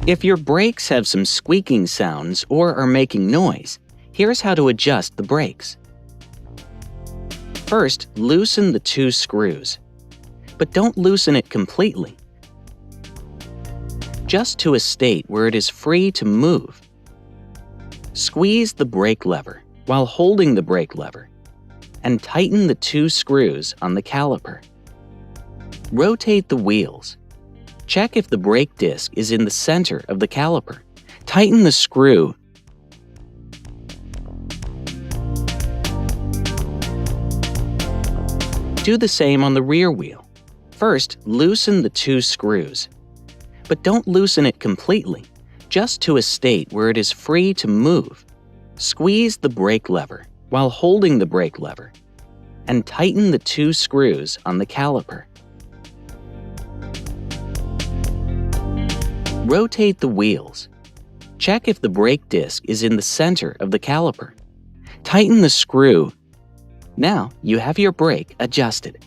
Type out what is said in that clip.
If your brakes have some squeaking sounds or are making noise, here's how to adjust the brakes. First, loosen the 2 screws, but don't loosen it completely. Just to a state where it is free to move. Squeeze the brake lever while holding the brake lever, and tighten the 2 screws on the caliper. Rotate the wheels. Check if the brake disc is in the center of the caliper. Tighten the screw. Do the same on the rear wheel. First, loosen the 2 screws, but don't loosen it completely, just to a state where it is free to move. Squeeze the brake lever while holding the brake lever, and tighten the 2 screws on the caliper. Rotate the wheels. Check if the brake disc is in the center of the caliper. Tighten the screw. Now you have your brake adjusted.